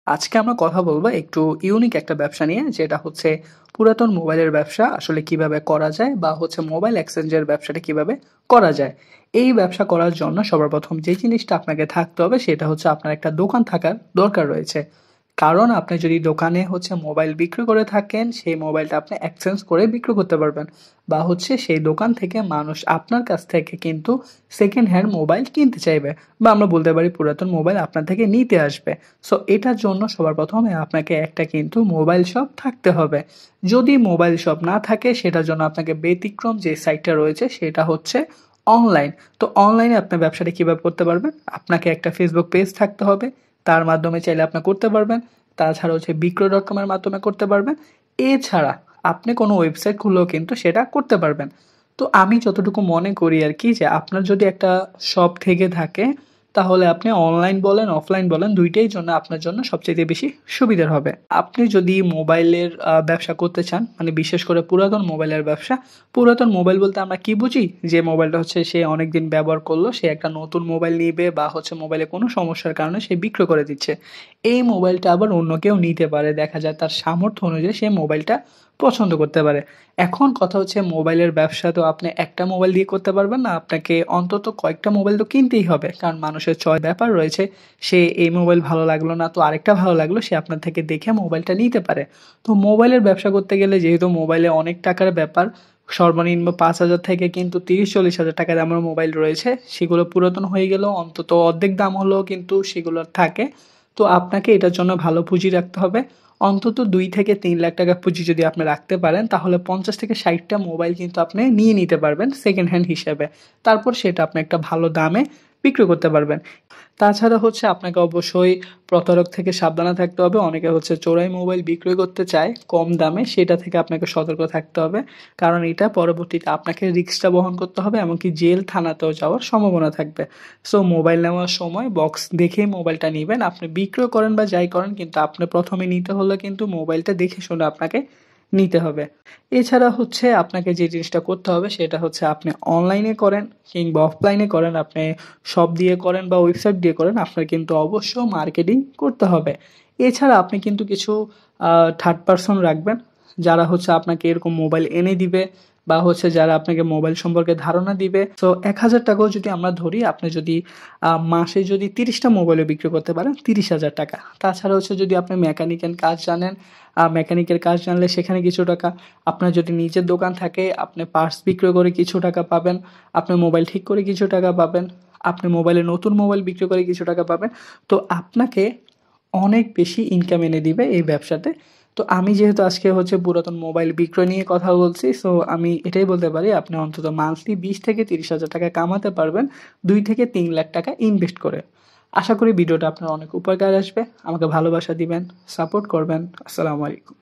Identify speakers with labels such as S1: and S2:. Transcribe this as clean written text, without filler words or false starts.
S1: আজকে আমরা কথা বলবো একটু ইউনিক একটা ব্যবসা নিয়ে, যেটা হচ্ছে পুরাতন মোবাইলের ব্যবসা আসলে কিভাবে করা যায় বা হচ্ছে মোবাইল এক্সচেঞ্জের ব্যবসাটা কিভাবে করা যায়। এই ব্যবসা করার জন্য সবার প্রথম যে জিনিসটা আপনাকে থাকতে হবে সেটা হচ্ছে আপনার একটা দোকান থাকার দরকার রয়েছে। কারণ আপনি যদি দোকানে হচ্ছে মোবাইল বিক্রি করে থাকেন, সেই মোবাইলটা আপনি এক্সচেঞ্জ করে বিক্রি করতে পারবেন। বা হচ্ছে সেই দোকান থেকে মানুষ আপনার কাছ থেকে কিন্তু সেকেন্ড হ্যান্ড মোবাইল কিনতে চাইবে। বা আমরা বলতে পারি পুরাতন মোবাইল আপনার থেকে নিতে আসবে। সো এটার জন্য সবার প্রথমে আপনাকে একটা কিন্তু মোবাইল শপ থাকতে হবে। যদি মোবাইল শপ না থাকে সেটার জন্য আপনাকে ব্যতিক্রম যে সাইটটা রয়েছে সেটা হচ্ছে অনলাইন। তো অনলাইনে আপনি ব্যবসাটা কিভাবে করতে পারবেন? আপনাকে একটা ফেসবুক পেজ থাকতে হবে। তার মাধ্যমে চাইলে আপনি করতে পারবেন। তাছাড়া হচ্ছে বিক্রয়.com এর মাধ্যমে করতে পারবেন। এছাড়া আপনি কোনো ওয়েবসাইট খুললেও কিন্তু সেটা করতে পারবেন। তো আমি যতটুকু মনে করি আরকি, যে আপনার যদি একটা শপ থেকে থাকে, তাহলে আপনি অনলাইন বলেন, অফলাইন বলেন ২ টাই জন্য আপনার জন্য সবচাইতে বেশি সুবিধার হবে। আপনি যদি মোবাইলের ব্যবসা করতে চান, মানে বিশেষ করে পুরাতন মোবাইলের ব্যবসা। পুরাতন মোবাইল বলতে আমরা কি বুঝি? যে মোবাইলটা হচ্ছে সে অনেকদিন ব্যবহার করলো, সে একটা নতুন মোবাইল নিবে বা হচ্ছে মোবাইলে কোনো সমস্যার কারণে সে বিক্রি করে দিচ্ছে। এই মোবাইলটা আবার অন্য কেউ নিতে পারে। দেখা যায় তার সামর্থ্য অনুযায়ী সে মোবাইলটা পছন্দ করতে পারে। এখন কথা হচ্ছে মোবাইলের ব্যবসা তো আপনি একটা মোবাইল দিয়ে করতে পারবেন না। আপনাকে অন্তত কয়েকটা মোবাইল তো কিনতেই হবে। কারণ মানুষের ব্যাপার রয়েছে। সে এই মোবাইল ভালো লাগলো না তো আরেকটা ভালো লাগলো, সে আপনার থেকে দেখে মোবাইলটা নিতে পারে। তো মোবাইলের ব্যবসা করতে গেলে যেহেতু মোবাইলে অনেক টাকার ব্যাপার, সর্বনিম্ন ৫,০০০ থেকে কিন্তু ৩০-৪০,০০০ টাকা দামের মোবাইল রয়েছে। সেগুলো পুরাতন হয়ে গেলেও অন্তত অর্ধেক দাম হলেও কিন্তু সেগুলো থাকে। তো আপনাকে এটার জন্য ভালো পুঁজি রাখতে হবে। অন্তত ২ থেকে ৩ লাখ টাকা পুঁজি যদি আপনি রাখতে পারেন, তাহলে ৫০ থেকে ৬০ টা মোবাইল কিন্তু আপনি নিয়ে নিতে পারবেন সেকেন্ড হ্যান্ড হিসেবে। তারপর সেটা আপনি একটা ভালো দামে বিক্রি করতে পারবেন। তাছাড়া হচ্ছে আপনাকে অবশ্যই প্রতারক থেকে সাবধানে থাকতে হবে। অনেকে হচ্ছে চোরাই মোবাইল বিক্রয় করতে চায় কম দামে, সেটা থেকে আপনাকে সতর্ক থাকতে হবে। কারণ এটা পরবর্তীতে আপনাকে রিস্কটা বহন করতে হবে, এমনকি জেল, থানাতেও যাওয়ার সম্ভাবনা থাকবে। সো মোবাইল নেওয়ার সময় বক্স দেখেই মোবাইলটা নিবেন। আপনি বিক্রয় করেন বা যাই করেন, কিন্তু আপনি ১ম এ নিতে হলে কিন্তু মোবাইলটা দেখে শুনে আপনাকে নিতে হবে। এছাড়া হচ্ছে আপনাকে যে জিনিসটা করতে হবে সেটা হচ্ছে আপনি অনলাইনে করেন কিংবা অফলাইনে করেন, আপনি শপ দিয়ে করেন বা ওয়েবসাইট দিয়ে করেন, আপনার কিন্তু অবশ্য মার্কেটিং করতে হবে। এছাড়া আপনি কিন্তু কিছু থার্ড পারসন রাখবেন, যারা হচ্ছে আপনাকে এরকম মোবাইল এনে দিবে বা হচ্ছে যারা আপনাকে মোবাইল সম্পর্কে ধারণা দিবে। সো ৳১,০০০ ও যদি আমরা ধরি, আপনি যদি মাসে যদি ৩০ টা মোবাইলও বিক্রি করতে পারেন, ৳৩০,০০০। তাছাড়া হচ্ছে যদি আপনি মেকানিক্যাল কাজ জানেন, মেকানিকের কাজ জানলে সেখানে কিছু টাকা। আপনার যদি নিজের দোকান থাকে, আপনি পার্টস বিক্রয় করে কিছু টাকা পাবেন। আপনি মোবাইল ঠিক করে কিছু টাকা পাবেন। আপনি নতুন মোবাইল বিক্রি করে কিছু টাকা পাবেন। তো আপনাকে অনেক বেশি ইনকাম এনে দিবে এই ব্যবসাতে। তো আমি যেহেতু আজকে হচ্ছে পুরাতন মোবাইল বিক্রয় নিয়ে কথা বলছি, সো আমি এটাই বলতে পারি আপনি অন্তত মান্থলি ২০ থেকে ৩০,০০০ টাকা কামাতে পারবেন ২ থেকে ৩ লাখ টাকা ইনভেস্ট করে। আশা করি ভিডিওটা আপনার অনেক উপকারে আসবে। আমাকে ভালোবাসা দিবেন, সাপোর্ট করবেন। আসসালামু আলাইকুম।